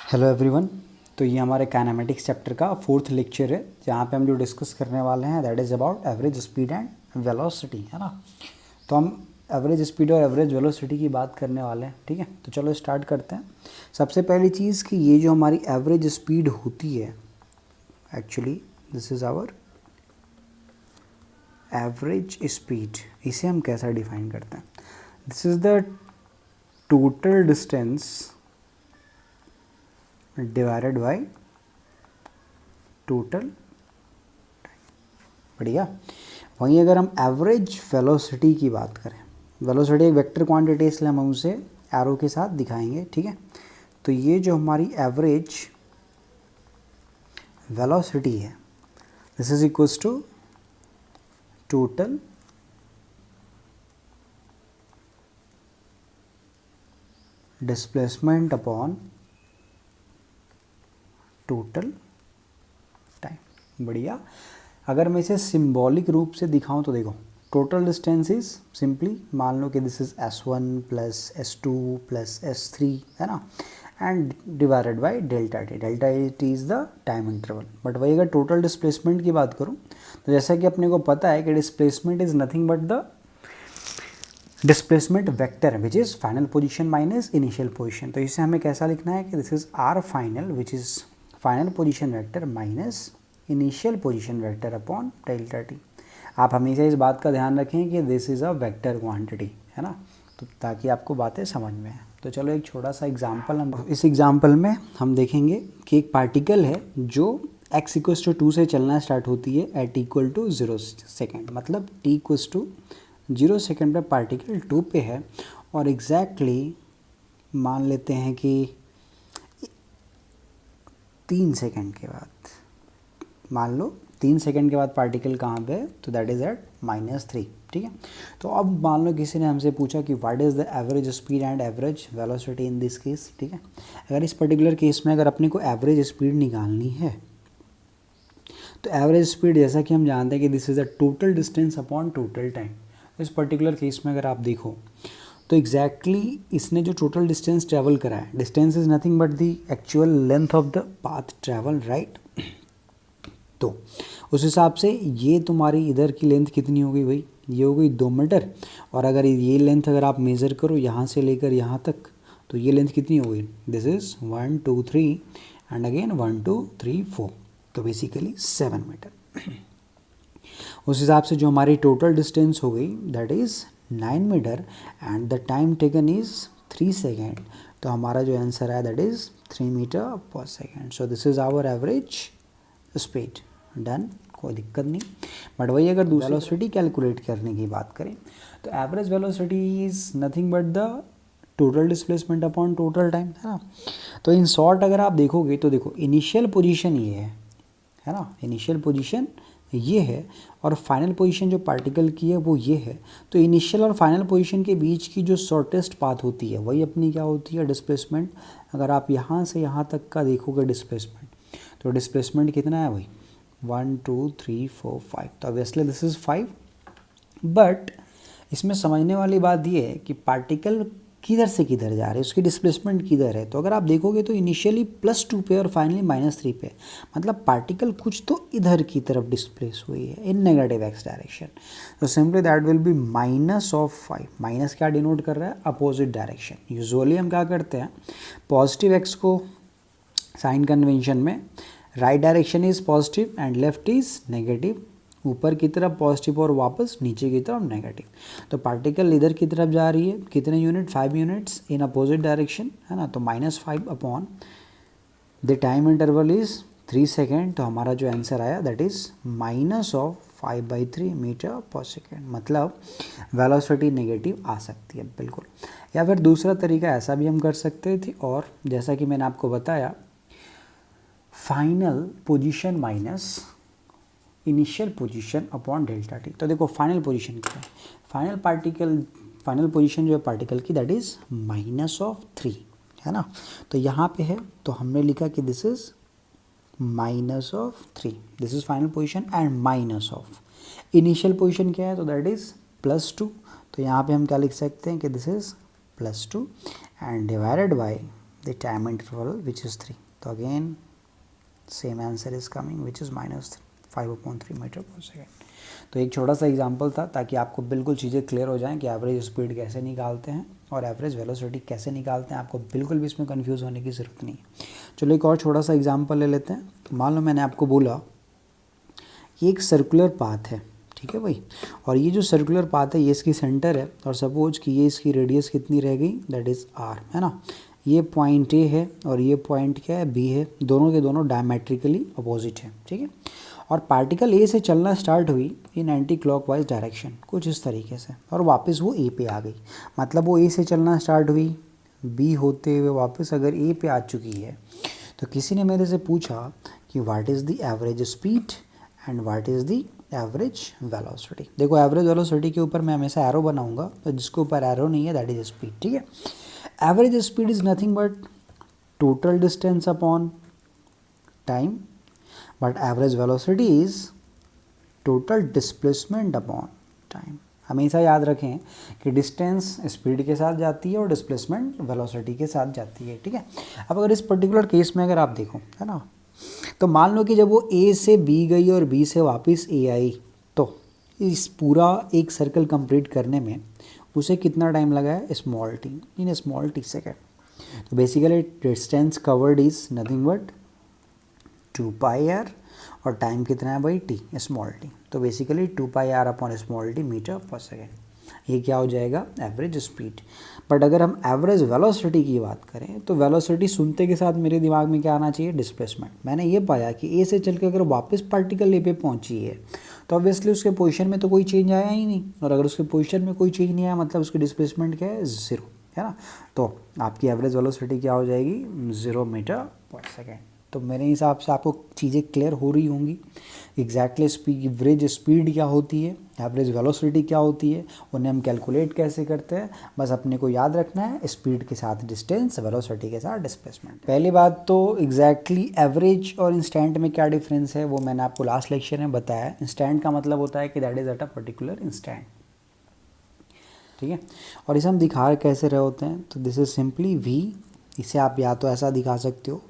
Hello everyone. तो ये हमारे काइनेमेटिक्स चैप्टर का 4th लेक्चर है, जहाँ पे हम जो डिस्कस करने वाले हैं that is about average speed and velocity, है ना। तो हम एवरेज स्पीड और एवरेज वेलोसिटी की बात करने वाले हैं, ठीक है। तो चलो स्टार्ट करते हैं। सबसे पहली चीज़ कि ये जो हमारी एवरेज स्पीड होती है, actually this is our average speed. इसे हम कैसा डिफाइन करते हैं? This is the total distance divided by total. बढ़िया। वहीं अगर हम एवरेज वेलोसिटी की बात करें, वेलोसिटी एक वेक्टर क्वांटिटी, इसलिए हम उसे एरो के साथ दिखाएंगे, ठीक है। तो ये जो हमारी एवरेज वेलोसिटी है, this is equals to total displacement upon total time. बढ़िया। अगर मैं इसे सिंबॉलिक रूप से दिखाऊं तो देखो, टोटल डिस्टेंस इज सिंपली, मान लो कि this is S1 plus S2 plus S3, है ना, and divided by delta T. Delta T is the time interval. But वही अगर टोटल डिस्प्लेसमेंट की बात करूं तो जैसा कि अपने को पता है कि displacement is nothing but the displacement vector which is final position minus initial position. तो इसे हमें कैसा लिखना है कि this is R final which is final position vector minus initial position vector upon delta T. आप हमेशा इस बात का ध्यान रखें कि this is a vector quantity, है ना, तो ताकि आपको बातें समझ में आए। तो चलो एक छोटा सा एग्जांपल, हम इस एग्जांपल में हम देखेंगे कि एक पार्टिकल है जो x इक्वल्स टू 2 से चलना स्टार्ट होती है एट इक्वल टू 0 सेकेंड, मतलब t इक्वल्स टू 0 सेकेंड पे पार्टिकल 2 पे है, और एग्जैक्टली मान लेते हैं कि 3 सेकेंड के बाद, मान लो 3 सेकेंड के बाद पार्टिकल कहाँ पे है, तो दैट इज़ एट -3, ठीक है। तो अब मान लो किसी ने हमसे पूछा कि what is the average speed and average velocity in this case, ठीक है। अगर इस पर्टिकुलर केस में अगर अपने को एवरेज स्पीड निकालनी है, तो एवरेज स्पीड जैसा कि हम जानते हैं कि this is the total distance upon total time. इस पर्टिकुलर केस में अगर आप देखो तो एग्जैक्टली इसने जो टोटल डिस्टेंस ट्रैवल करा है, distance is nothing but the actual length of the path travel, right. तो उस हिसाब से ये तुम्हारी इधर की लेंथ कितनी हो गई भाई, ये हो गई 2 मीटर। और अगर ये लेंथ अगर आप मेज़र करो यहाँ से लेकर यहाँ तक, तो ये लेंथ कितनी हो गई, दिस इज़ 1 2 3 एंड अगेन 1 2 3 4, तो बेसिकली 7 मीटर। उस हिसाब से जो हमारी टोटल डिस्टेंस हो गई that is 9 metre and the time taken is 3 second. तो हमारा जो आंसर है that is 3 metre per second. So this is our average speed. Done, कोई दिक्कत नहीं। बट वही अगर दूसरी वेलोसिटी कैलकुलेट करने की बात करें तो average velocity is nothing but the total displacement upon total time, है ना। तो इन शॉर्ट अगर आप देखोगे तो देखो, इनिशियल पोजीशन ये है ना, इनिशियल पोजीशन ये है, और फाइनल पोजीशन जो पार्टिकल की है वो ये है। तो इनिशियल और फाइनल पोजीशन के बीच की जो शॉर्टेस्ट पाथ होती है वही अपनी क्या होती है, डिस्प्लेसमेंट। अगर आप यहाँ से यहाँ तक का देखोगे डिस्प्लेसमेंट, तो डिस्प्लेसमेंट कितना है भाई, 1 2 3 4 5, तो ऑब्वियसली दिस इज़ 5। बट इसमें समझने वाली बात ये है कि पार्टिकल किधर से किधर जा रहे हैं, उसकी डिस्प्लेसमेंट किधर है। तो अगर आप देखोगे तो इनिशियली +2 पे और फाइनली -3 पे, मतलब पार्टिकल कुछ तो इधर की तरफ डिस्प्लेस हुई है इन नेगेटिव एक्स डायरेक्शन। तो simply that will be -5। Minus क्या डिनोट कर रहा है, अपोजिट डायरेक्शन। यूजुअली हम क्या करते हैं, पॉजिटिव एक्स को साइन कन्वेंशन में right direction is positive and left is negative, ऊपर की तरफ पॉजिटिव और वापस नीचे की तरफ नेगेटिव। तो पार्टिकल इधर की तरफ जा रही है, कितने unit, 5 units in opposite direction, है ना। तो -5 upon the time interval is 3 second. तो हमारा जो आंसर आया that is -5/3 metre per second. मतलब वेलोसिटी नेगेटिव आ सकती है, बिल्कुल। या फिर दूसरा तरीका ऐसा भी हम कर सकते थे, और जैसा कि मैंने आपको बताया, final position minus initial position upon delta T. तो देखो फाइनल पोजीशन क्या है, फाइनल पोजीशन जो है पार्टिकल की दैट इज़ -3, है ना। तो यहाँ पे है, तो हमने लिखा कि this is -3, this is final position and minus of initial position क्या है, तो दैट इज़ +2। तो यहाँ पे हम क्या लिख सकते हैं कि this is +2 and divided by the time interval which is 3. तो again same answer is coming which is -5/3 metre per second. तो एक छोटा सा एग्जांपल था ताकि आपको बिल्कुल चीज़ें क्लियर हो जाएं कि एवरेज स्पीड कैसे निकालते हैं और एवरेज वेलोसिटी कैसे निकालते हैं. आपको बिल्कुल भी इसमें कंफ्यूज होने की ज़रूरत नहीं है. चलो एक और छोटा सा एग्जांपल ले लेते हैं. तो मान लो मैंने आपको बोला कि एक सर्कुलर पाथ है, ठीक है भाई, और ये जो सर्कुलर पाथ है ये इसकी सेंटर है और सपोज कि ये इसकी रेडियस कितनी रह गई, दैट इज़ r, है ना. ये पॉइंट ए है और ये पॉइंट क्या है, बी है. दोनों के दोनों डायमेट्रिकली अपोजिट है, ठीक है. और पार्टिकल ए से चलना स्टार्ट हुई इन एंटी क्लॉकवाइज डायरेक्शन, कुछ इस तरीके से, और वापस वो ए पे आ गई. मतलब वो ए से चलना स्टार्ट हुई, बी होते हुए वापस अगर ए पे आ चुकी है, तो किसी ने मेरे से पूछा कि what is the average speed and what is the average velocity. देखो एवरेज वेलोसिटी के ऊपर मैं हमेशा एरो बनाऊंगा, तो जिसके ऊपर एरो नहीं है दैट इज स्पीड, ठीक है. Average speed is nothing but total distance upon time, but average velocity is total displacement upon time. हमेशा याद रखें कि डिस्टेंस स्पीड के साथ जाती है और डिस्प्लेसमेंट वेलोसिटी के साथ जाती है, ठीक है. अब अगर इस पर्टिकुलर केस में अगर आप देखो, है ना, तो मान लो कि जब वो ए से बी गई और बी से वापस ए आई, तो इस पूरा एक सर्कल कंप्लीट करने में उसे कितना टाइम लगा है, small T, in small T second. तो basically distance covered is nothing but 2πr और टाइम कितना है भाई, टी, स्मॉल टी. तो basically 2πr upon small T meter per second. ये क्या हो जाएगा, एवरेज स्पीड. बट अगर हम एवरेज वेलोसिटी की बात करें तो वेलोसिटी सुनते के साथ मेरे दिमाग में क्या आना चाहिए, डिस्प्लेसमेंट. मैंने ये पाया कि ए से चल के अगर वापस पार्टिकल ए पे पहुंची है तो ऑब्वियसली उसके पोजीशन में तो कोई चेंज आया ही नहीं, और अगर उसके पोजीशन में कोई चेंज नहीं आया मतलब उसकी डिस्प्लेसमेंट क्या है, ज़ीरो, है ना. तो आपकी एवरेज वेलोसिटी क्या हो जाएगी, 0 मीटर पर सेकेंड. तो मेरे हिसाब से आपको चीज़ें क्लियर हो रही होंगी. एग्जैक्टली एवरेज स्पीड क्या होती है, एवरेज वेलोसिटी क्या होती है, उन्हें हम कैलकुलेट कैसे करते हैं. बस अपने को याद रखना है स्पीड के साथ डिस्टेंस, वेलोसिटी के साथ डिस्प्लेसमेंट. पहली बात तो एग्जैक्टली एवरेज और इंस्टेंट में क्या डिफरेंस है वो मैंने आपको लास्ट लेक्चर में बताया. इंस्टेंट का मतलब होता है कि that is at a particular instant, ठीक है. और इसे हम दिखा कैसे रहे होते हैं, तो दिस इज सिंपली v. इसे आप या तो ऐसा दिखा सकते हो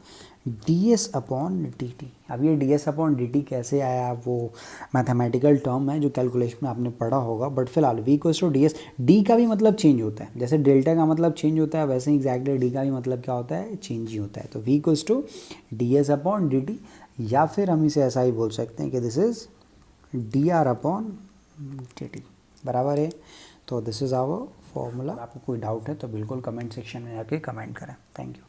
ds अपॉन dt. अब ये ds अपॉन dt कैसे आया, वो मैथमेटिकल टर्म है जो कैलकुलेशन में आपने पढ़ा होगा. बट फिलहाल v equals to ds. d का भी मतलब चेंज होता है, जैसे डेल्टा का मतलब चेंज होता है वैसे ही एग्जैक्टली d का भी मतलब क्या होता है, चेंज ही होता है. तो v equals to ds upon dt, या फिर हम इसे ऐसा ही बोल सकते हैं कि this is dr upon dt, बराबर है. तो दिस इज़ आवर फॉर्मूला. आपको कोई डाउट है तो बिल्कुल कमेंट सेक्शन में जाके कमेंट करें. Thank you.